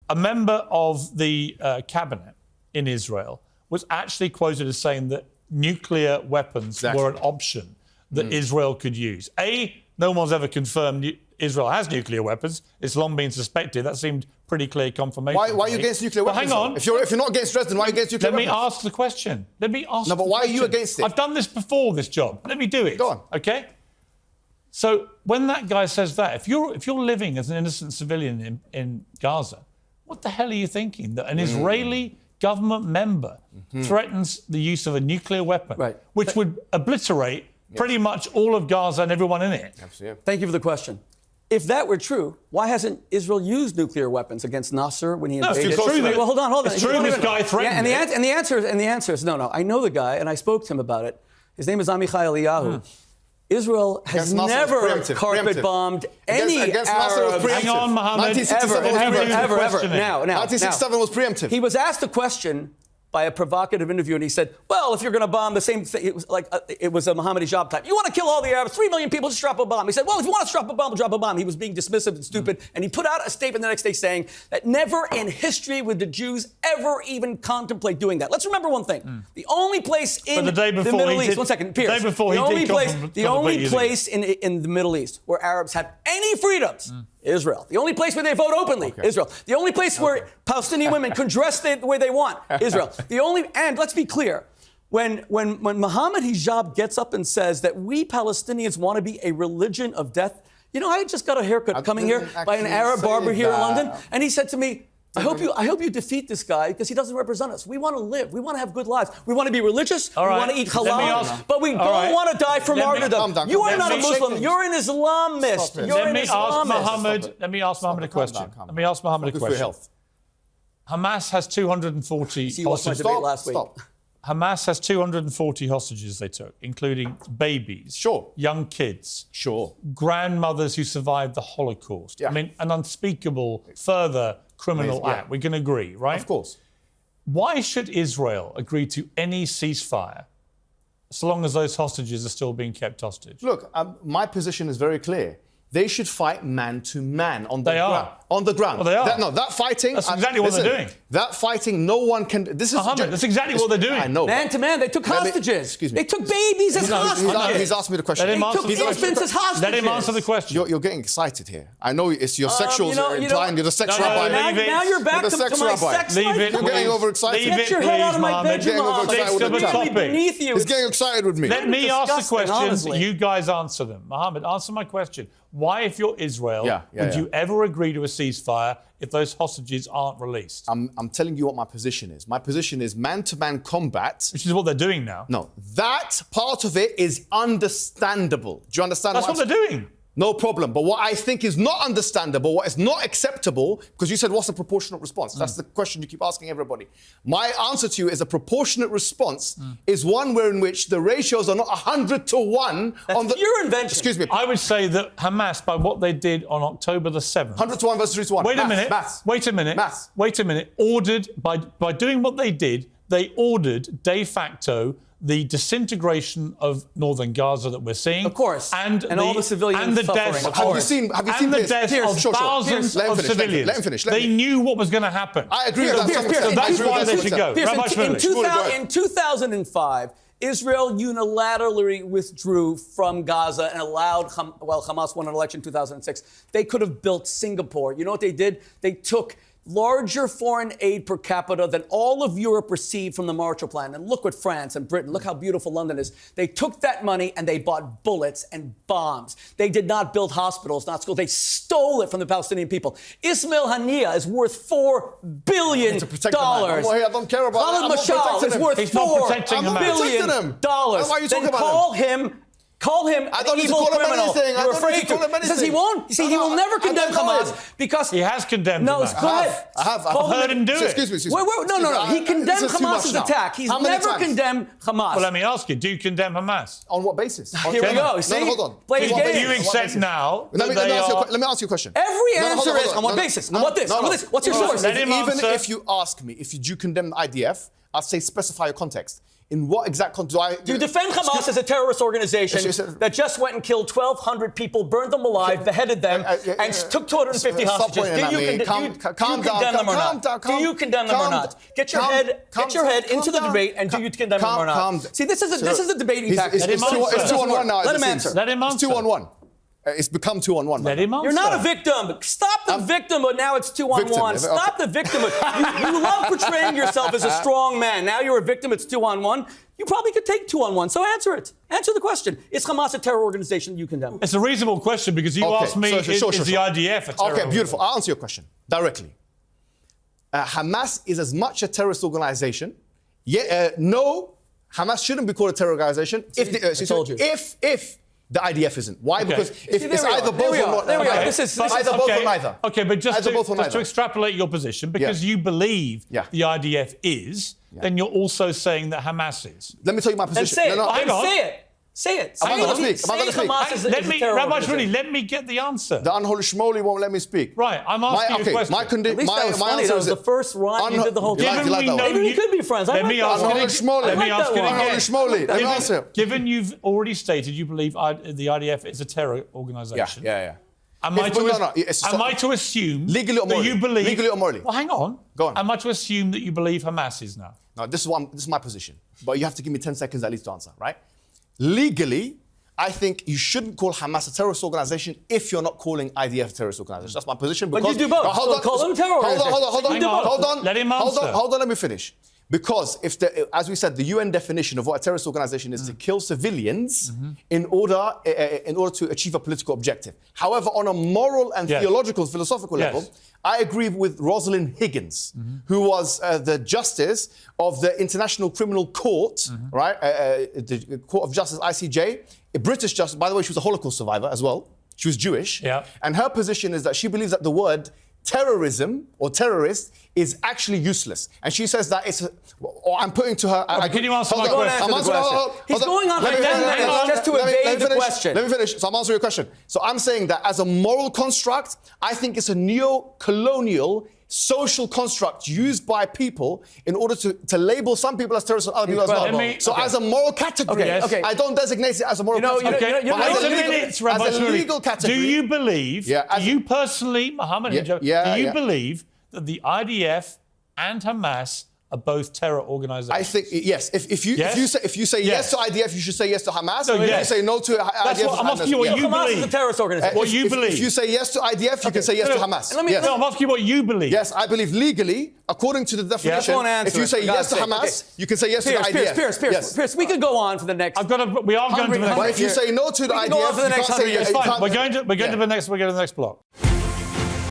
a member of the cabinet in Israel was actually quoted as saying that nuclear weapons were an option that Israel could use. No one's ever confirmed Israel has nuclear weapons. It's long been suspected. That seemed pretty clear confirmation. Why are you against nuclear weapons? Hang on. If you're not against Dresden, why are you against nuclear weapons? Let me ask the question. No, but why are you against it? I've done this before, this job. Let me do it. Go on. Okay? So when that guy says that, if you're living as an innocent civilian in Gaza, what the hell are you thinking? That an Israeli government member threatens the use of a nuclear weapon, which would obliterate pretty much all of Gaza and everyone in it. Absolutely. Thank you for the question. If that were true, why hasn't Israel used nuclear weapons against Nasser when he invaded? It's true. Well, hold on. It's true this guy threatened it. And the answer is no. I know the guy, and I spoke to him about it. His name is Amichai Eliyahu. Israel has never carpet bombed any Arab. Hang on, Mohammed. 1967 Now. 1967 was preemptive. He was asked a question by a provocative interview, and he said, well, if you're going to bomb the same thing, it was a Mohammed Hijab type. You want to kill all the Arabs, 3 million people, just drop a bomb. He said, well, if you want to drop a bomb, drop a bomb. He was being dismissive and stupid, and he put out a statement the next day saying that never in history would the Jews ever even contemplate doing that. Let's remember one thing. The only place in the Middle East, one second, Piers, the only place in the Middle East where Arabs have any freedoms, Israel. The only place where they vote openly, Israel. The only place where Palestinian women can dress the way they want, Israel. And let's be clear, when Mohammed Hijab gets up and says that we Palestinians want to be a religion of death, you know, I just got a haircut coming here by an Arab barber here in London, and he said to me, I hope you defeat this guy because he doesn't represent us. We want to live. We want to have good lives. We want to be religious. We want to eat halal. But we don't want to die for martyrdom. You are not a Muslim. You're an Islamist. You're an Islamist. Let me ask Mohammed a question. Let me ask Mohammed a question. Hamas has 240 hostages. Hamas has 240 hostages they took, including babies, young kids, grandmothers who survived the Holocaust. I mean, an unspeakable further criminal act. We can agree, right? Of course. Why should Israel agree to any ceasefire so long as those hostages are still being kept hostage? Look, my position is very clear. They should fight man to man on the ground. On the ground. Well, they are. That fighting. That's exactly what they're doing. That fighting, no one can. This is Mohammed, that's exactly what they're doing. I know. Man to man, they took hostages. Excuse me. They took babies as hostages. He's asked me the question. They took infants as hostages. Let him answer the question. You're getting excited here. I know it's your sexuals are implying you're the sex rabbi. Now you're back to my sex life. Leave it. You're getting overexcited. Get your head out of my bedroom, Mohammed. Beneath you. He's getting excited with me. Let me ask the questions. You guys answer them. Mohammed, answer my question. Why, if you're Israel, would you ever agree to a ceasefire if those hostages aren't released? I'm telling you what my position is. My position is man-to-man combat. Which is what they're doing now. No, that part of it is understandable. Do you understand? That's what they're doing. No problem. But what I think is not understandable, what is not acceptable, because you said, what's a proportionate response? That's the question you keep asking everybody. My answer to you is a proportionate response is one in which the ratios are not 100 to 1. That's your invention. Excuse me. I would say that Hamas, by what they did on October the 7th... 100 to 1 versus 3 to 1. Wait a minute. Ordered, by doing what they did, they ordered de facto the disintegration of northern Gaza that we're seeing. Of course. And all the civilians and the suffering. Deaths Have you seen the deaths of thousands of civilians. Let him finish. They knew what was going to happen. I agree with that. So that's why they should go. Piers, Rabbi Shmuley. in 2005, Israel unilaterally withdrew from Gaza and allowed, Hamas won an election in 2006. They could have built Singapore. You know what they did? They took larger foreign aid per capita than all of Europe received from the Marshall Plan. And look what France and Britain, look how beautiful London is. They took that money and they bought bullets and bombs. They did not build hospitals, not schools. They stole it from the Palestinian people. Ismail Haniyeh is worth $4 billion. I don't care about Khalid Mashal is worth $4 billion. Why are you talking about him? Call him an evil criminal. You're afraid to. He says he won't. You see, he will never condemn Hamas because he has condemned. No, Hamas. go ahead. I've heard him do it. Excuse me. No. He condemned Hamas's attack. He's never condemned Hamas. Well, let me ask you: do you condemn Hamas? On what basis? Here we go. See, hold on. Play games. Do you accept now? Let me ask you a question. Every answer is on what basis? On what this? On this? What's your source? Even if you ask me, if you do condemn the IDF, I'll say specify your context. In what exact context? Do you defend Hamas as a terrorist organization that just went and killed 1,200 people, burned them alive, beheaded them, and took 250 hostages? Do you condemn them or not? Do you condemn them or not? Get your head into the debate, and do you condemn them or not? See, this is a debating tactic. It's 2-on-1 now. Let him answer. Let him answer. It's 2-on-1. It's become 2-on-1. Let him answer. You're not a victim. Stop the victim, but now it's 2-on-1. Stop the victim. You love portraying yourself as a strong man. Now you're a victim, it's 2-on-1. You probably could take 2-on-1, so answer it. Answer the question. Is Hamas a terror organization you condemn? It's a reasonable question because you asked me, is the IDF a terror Okay, beautiful. I'll answer your question directly. Hamas is as much a terrorist organization. No, Hamas shouldn't be called a terror organization if the IDF isn't. Why? Okay. Because if it's either both or not. There we are. This is either both or neither. Okay, but just to extrapolate your position, because you believe the IDF is, then you're also saying that Hamas is. Let me tell you my position. Then say it. Hang on. Say it. Say it. Am I going to speak? Rabbi Shmuley, let me get the answer. The unholy Shmuley won't let me speak. Right, I'm asking you a question. My answer is the first rhyme you did the whole time. Maybe we could be friends. Let me ask it again. Given you've already stated you believe the IDF is a terror organization. Yeah. Am I to assume legally or morally? that you believe... Legally or morally? Well, hang on. Go on. Am I to assume that you believe Hamas is now? No, this is my position. But you have to give me 10 seconds at least to answer, right? Legally, I think you shouldn't call Hamas a terrorist organization if you're not calling IDF a terrorist organization. That's my position. But you do both. Call them terror organizations. Hold on. Let him answer. Hold on, let me finish. Because as we said, the UN definition of what a terrorist organization is to kill civilians in order to achieve a political objective. However, on a moral and theological, philosophical level, I agree with Rosalind Higgins, who was the justice of the International Criminal Court, right? The Court of Justice, ICJ, a British justice. By the way, she was a Holocaust survivor as well. She was Jewish. And her position is that she believes that the word terrorism or terrorist is actually useless. And she says that it's... I'm putting to her... Can you answer my question? He's going on for 10 minutes just to evade the question. Let me finish. So I'm answering your question. So I'm saying that as a moral construct, I think it's a neo-colonial social construct used by people in order to label some people as terrorists and other people as well. So as a moral category, I don't designate it as a moral category. As a legal category. Do you believe, do you personally, Mohammed Hijab, do you believe that the IDF and Hamas are both terror organizations? I think yes. If you say yes to IDF, you should say yes to Hamas. If you say no to IDF, I'm asking you what you Hamas believe. is a terrorist organization. What you believe. If you say yes to IDF, you can say yes to Hamas. No, I'm asking you what you believe. Yes, I believe legally, according to the definition, if you say yes to Hamas, you can say yes to the IDF. Piers, we could go on for the next. We are going to the next. But if you say no to the IDF, you can't say yes. Fine. We're going to the next block.